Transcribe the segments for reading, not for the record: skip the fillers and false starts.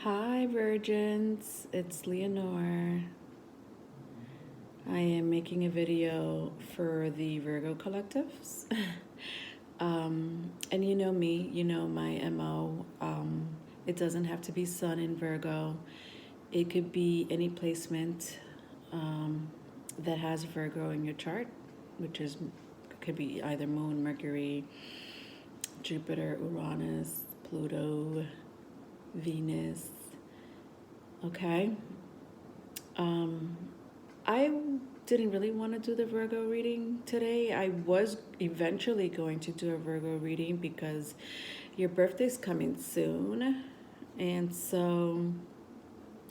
Hi Virgins, it's Leonore. I am making a video for the Virgo collectives. And you know me, you know my MO. It doesn't have to be Sun in Virgo. It could be any placement that has Virgo in your chart, which is could be either Moon, Mercury, Jupiter, Uranus, Pluto, Venus. Okay. I didn't really want to do the Virgo reading today. I was eventually going to do a Virgo reading because your birthday's coming soon. And so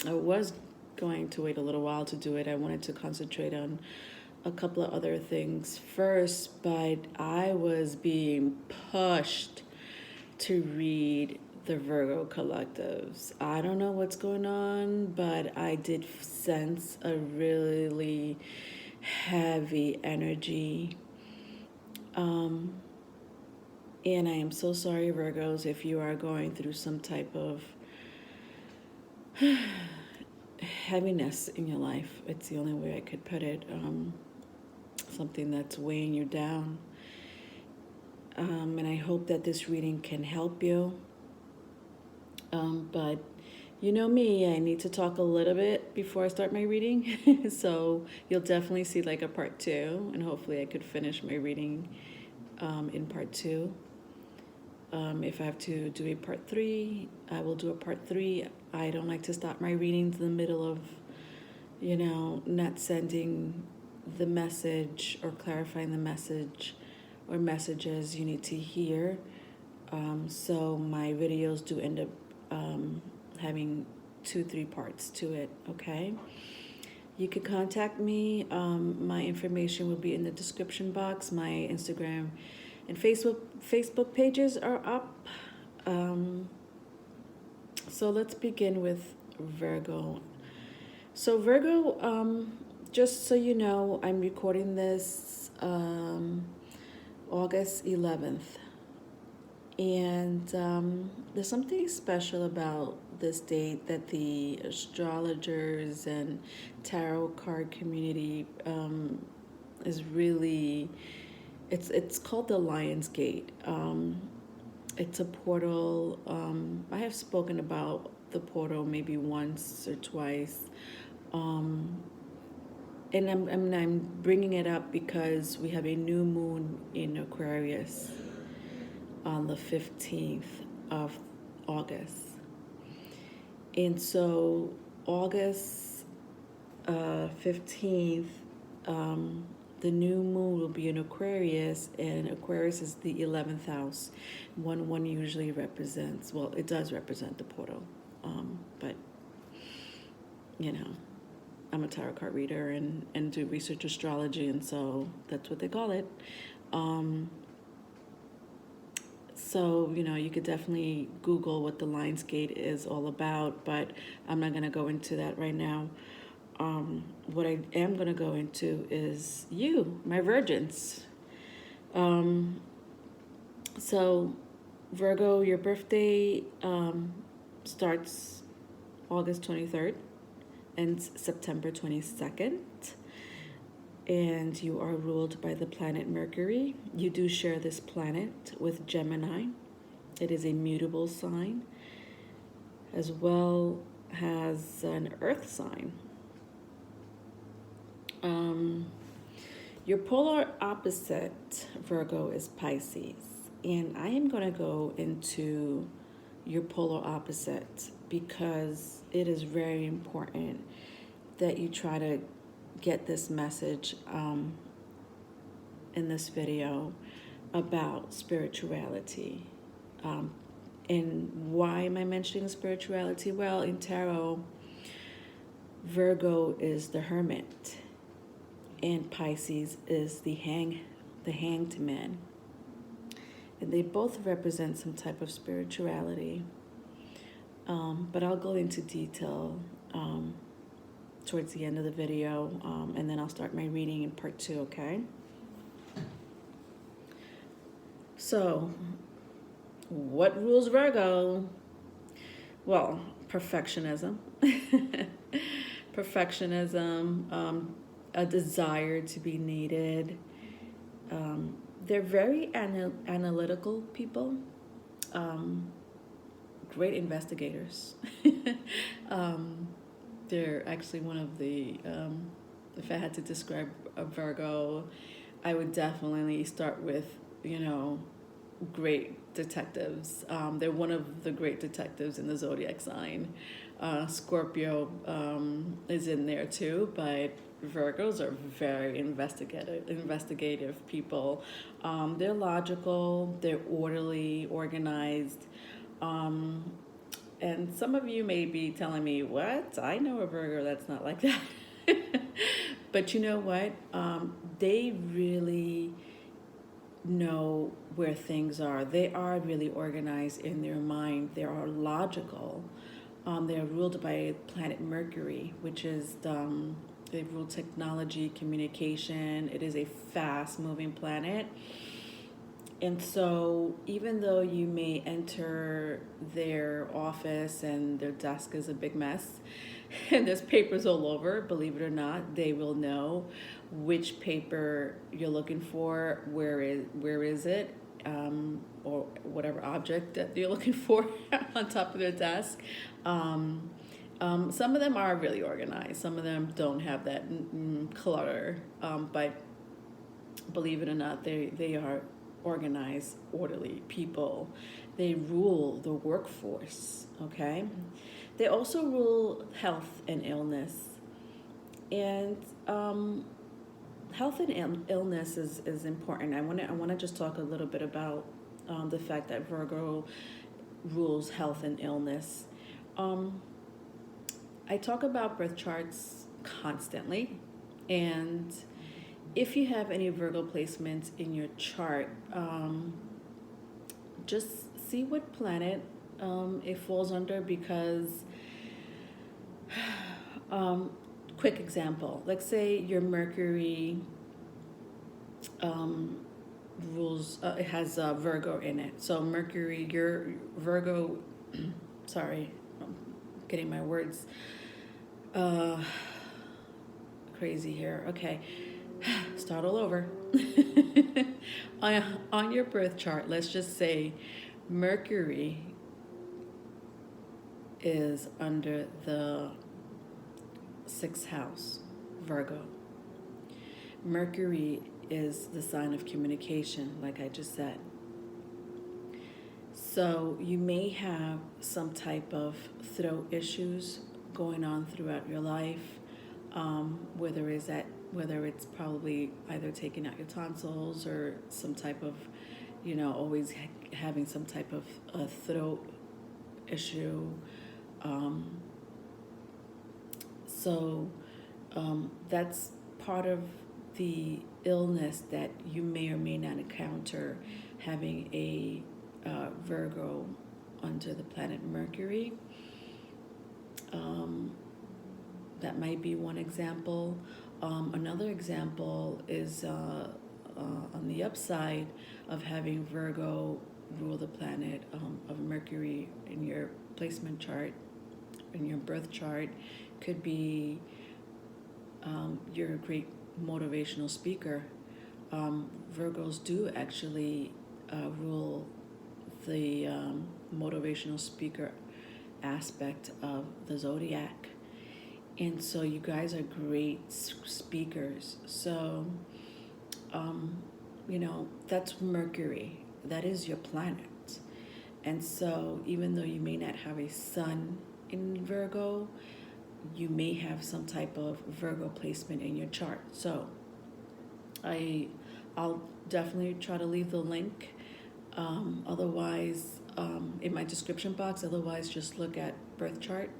I was going to wait a little while to do it. I wanted to concentrate on a couple of other things first, but I was being pushed to read the Virgo collectives. I don't know what's going on, but I did sense a really heavy energy. And I am so sorry, Virgos, if you are going through some type of heaviness in your life. It's the only way I could put it. Something that's weighing you down. And I hope that this reading can help you. But you know me, I need to talk a little bit before I start my reading. So you'll definitely see like a part 2, and hopefully I could finish my reading in part 2. If I have to do a part 3, I will do a part 3. I don't like to stop my readings in the middle of, not sending the message or clarifying the message or messages you need to hear. So my videos do end up having 2-3 parts to it, okay? You could contact me. My information will be in the description box. My Instagram and Facebook pages are up. So let's begin with Virgo. So Virgo, just so you know, I'm recording this August 11th. And there's something special about this date that the astrologers and tarot card community is really, it's called the Lion's Gate. It's a portal. I have spoken about the portal maybe once or twice. And I'm bringing it up because we have a new moon in Aquarius on the 15th of August. And so August 15th, the new moon will be in Aquarius, and Aquarius is the 11th house. One usually represents, well, it does represent the portal, but, I'm a tarot card reader and do research astrology, and so that's what they call it. So, you could definitely Google what the Lion's Gate is all about, but I'm not going to go into that right now. What I am going to go into is you, my virgins. So, Virgo, your birthday starts August 23rd and September 22nd. And you are ruled by the planet Mercury. You do share this planet with Gemini. It is a mutable sign, as well as an earth sign. Your polar opposite, Virgo, is Pisces. And I am going to go into your polar opposite because it is very important that you try to get this message in this video about spirituality. And why am I mentioning spirituality? Well, in tarot, Virgo is the hermit, and Pisces is the hanged man. And they both represent some type of spirituality. But I'll go into detail towards the end of the video, and then I'll start my reading in part 2, okay? So, what rules Virgo? Well, perfectionism, perfectionism, a desire to be needed. They're very analytical people, great investigators. um, they're actually one of the, if I had to describe a Virgo, I would definitely start with, great detectives. They're one of the great detectives in the zodiac sign. Scorpio is in there too, but Virgos are very investigative people. They're logical, they're orderly, organized. And some of you may be telling me, what? I know a Virgo that's not like that. But you know what? They really know where things are. They are really organized in their mind. They are logical. They're ruled by planet Mercury, which is they rule technology, communication. It is a fast-moving planet. And so even though you may enter their office and their desk is a big mess and there's papers all over, believe it or not, they will know which paper you're looking for, where is it, or whatever object that you're looking for on top of their desk. Some of them are really organized. Some of them don't have that clutter, but believe it or not, they are organized, orderly people. They rule the workforce, okay? They also rule health and illness. And health and illness is important. I want to just talk a little bit about the fact that Virgo rules health and illness. I talk about birth charts constantly, and if you have any Virgo placements in your chart, just see what planet it falls under, because quick example, let's say your Mercury rules, it has Virgo in it. So Mercury, your Virgo, sorry, I'm getting my words crazy here. Okay. Start all over. On your birth chart, let's just say Mercury is under the 6th house, Virgo. Mercury is the sign of communication, like I just said. So you may have some type of throat issues going on throughout your life, whether it's probably either taking out your tonsils or some type of, always having some type of a throat issue. So that's part of the illness that you may or may not encounter having a Virgo under the planet Mercury. That might be one example. Another example is on the upside of having Virgo rule the planet of Mercury in your placement chart, in your birth chart, could be you're a great motivational speaker. Virgos do actually rule the motivational speaker aspect of the zodiac. And so you guys are great speakers. So, that's Mercury. That is your planet. And so even though you may not have a sun in Virgo, you may have some type of Virgo placement in your chart. So I'll definitely try to leave the link. Otherwise, in my description box, otherwise just look at birth chart.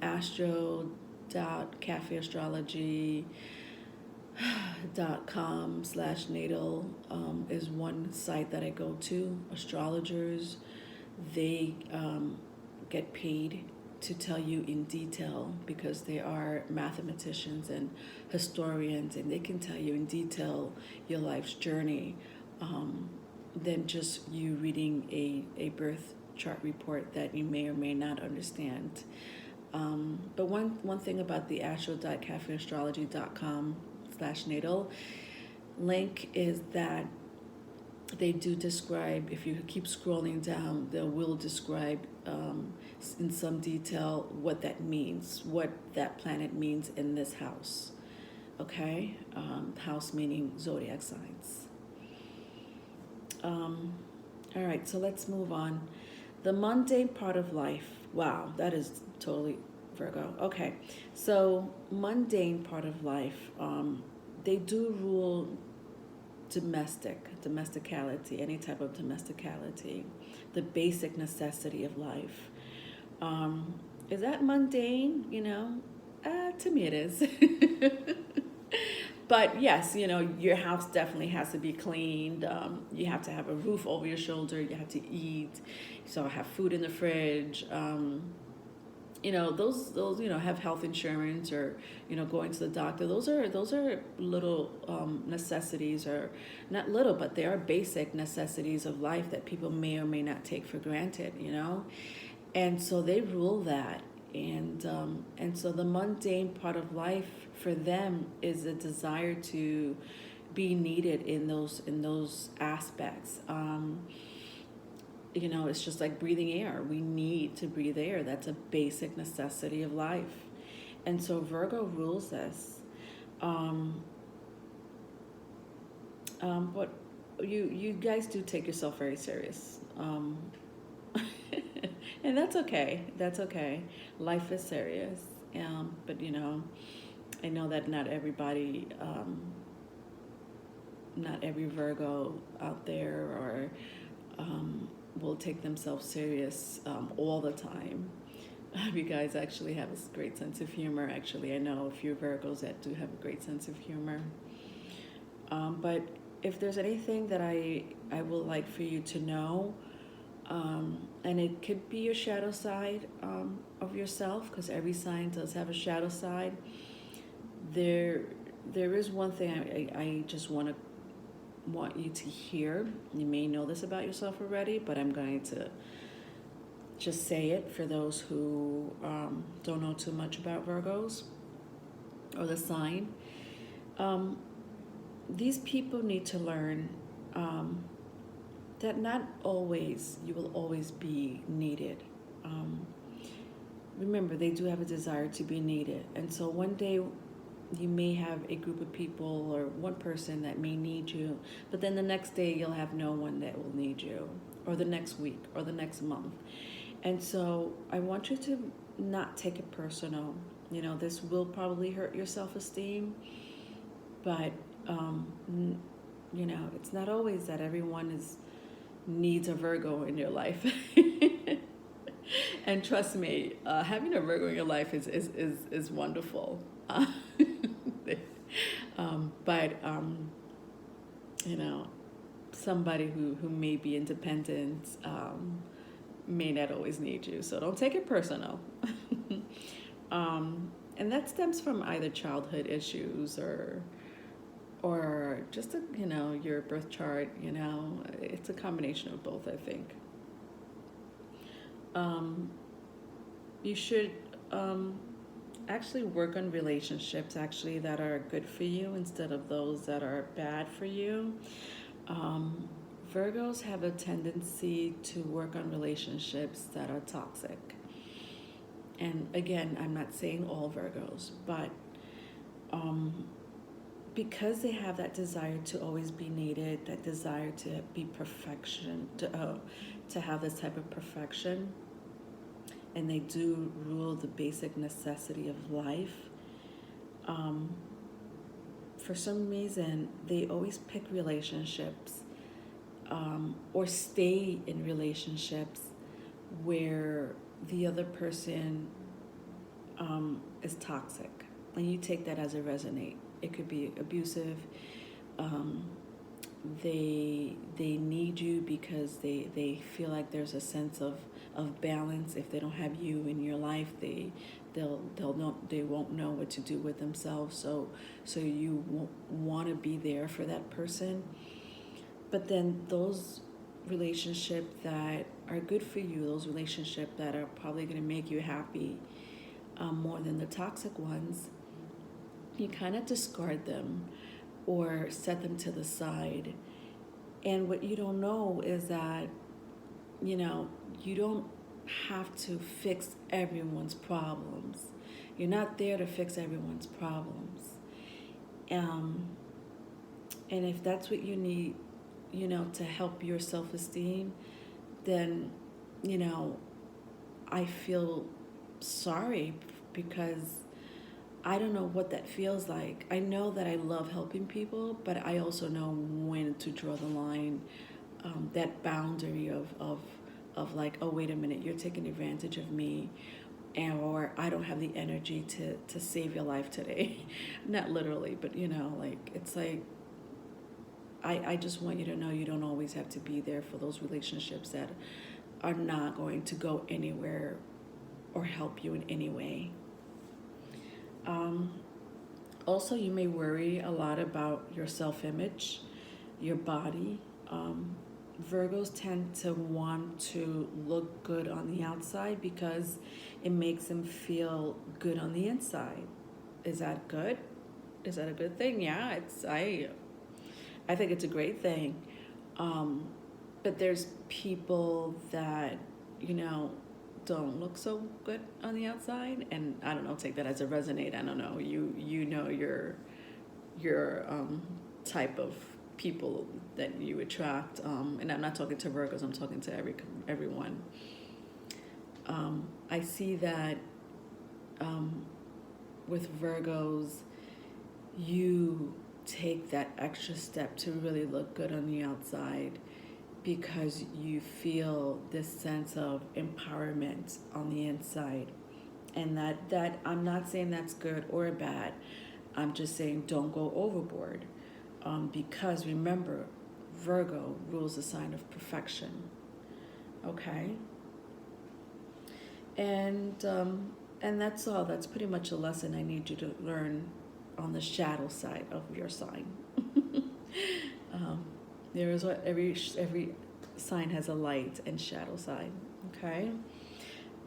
astro.cafeastrology.com/natal is one site that I go to. Astrologers, they get paid to tell you in detail, because they are mathematicians and historians, and they can tell you in detail your life's journey than just you reading a birth chart report that you may or may not understand. But one thing about the astro.cafeastrology.com/natal link is that they do describe, if you keep scrolling down, they will describe in some detail what that means, what that planet means in this house. Okay? House meaning zodiac signs. All right, so let's move on. The mundane part of life. Wow, that is totally Virgo. Okay, so mundane part of life. They do rule domesticality, any type of domesticality, the basic necessity of life. Is that mundane? To me it is. But yes, your house definitely has to be cleaned. You have to have a roof over your shoulder. You have to eat. So have food in the fridge. Those have health insurance, or going to the doctor. Those are little necessities, or not little, but they are basic necessities of life that people may or may not take for granted. And so they rule that. And so the mundane part of life for them is a desire to be needed in those aspects. It's just like breathing air. We need to breathe air. That's a basic necessity of life. And so Virgo rules this. But you guys do take yourself very serious. And that's okay. That's okay. Life is serious. But I know that not everybody, not every Virgo out there or will take themselves serious all the time. You guys actually have a great sense of humor. Actually, I know a few Virgos that do have a great sense of humor. But if there's anything that I would like for you to know, and it could be your shadow side of yourself, because every sign does have a shadow side. There is one thing I just want you to hear. You may know this about yourself already, but I'm going to just say it for those who don't know too much about Virgos or the sign. These people need to learn that not always you will always be needed. Remember, they do have a desire to be needed. And so one day you may have a group of people or one person that may need you, but then the next day you'll have no one that will need you, or the next week or the next month. And so I want you to not take it personal. This will probably hurt your self-esteem, but it's not always that everyone needs a Virgo in your life. And trust me, having a Virgo in your life is wonderful. But somebody who may be independent may not always need you, so don't take it personal. And that stems from either childhood issues or just your birth chart. It's a combination of both, I think. You should actually work on relationships that are good for you instead of those that are bad for you. Virgos have a tendency to work on relationships that are toxic. And again, I'm not saying all Virgos, but because they have that desire to always be needed, that desire to be perfection, to have this type of perfection, and they do rule the basic necessity of life, for some reason, they always pick relationships or stay in relationships where the other person is toxic. And you take that as a resonate. It could be abusive. They need you because they feel like there's a sense of balance. If they don't have you in your life, they won't know what to do with themselves. So you won't want to be there for that person. But then those relationship that are good for you, those relationships that are probably going to make you happy more than the toxic ones, you kind of discard them or set them to the side. And what you don't know is that, you know, you don't have to fix everyone's problems. You're not there to fix everyone's problems. Um, and if that's what you need, you know, to help your self-esteem, then, you know, I feel sorry because I don't know what that feels like. I know that I love helping people, but I also know when to draw the line, that boundary of like, oh, wait a minute, you're taking advantage of me, and or I don't have the energy to save your life today. Not literally, but you know, like, it's like, I just want you to know you don't always have to be there for those relationships that are not going to go anywhere or help you in any way. Also, you may worry a lot about your self-image, your body. Virgos tend to want to look good on the outside because it makes them feel good on the inside. Is that good? Is that a good thing? Yeah, I think it's a great thing. But there's people that, you know, don't look so good on the outside, and I don't know, take that as a resonate. I don't know. You know your type of people that you attract, and I'm not talking to Virgos. I'm talking to everyone. I see that with Virgos, you take that extra step to really look good on the outside because you feel this sense of empowerment on the inside. And that I'm not saying that's good or bad. I'm just saying don't go overboard. Because remember, Virgo rules the sign of perfection. Okay? And that's all. That's pretty much a lesson I need you to learn on the shadow side of your sign. There is what every sign has a light and shadow side. Okay.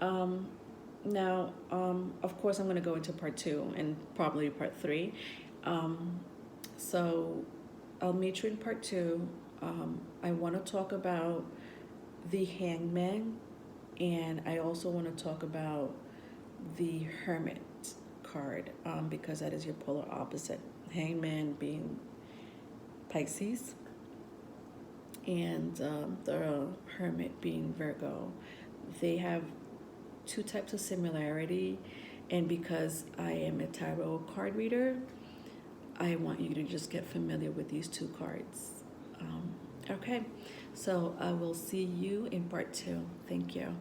Now, of course, I'm going to go into part 2 and probably part 3. So I'll meet you in part 2. I want to talk about the Hangman, and I also want to talk about the Hermit card, because that is your polar opposite. Hangman being Pisces, and the Hermit being Virgo. They have 2 types of similarity, and because I am a tarot card reader, I want you to just get familiar with these 2 cards. Okay, so I will see you in part 2. Thank you.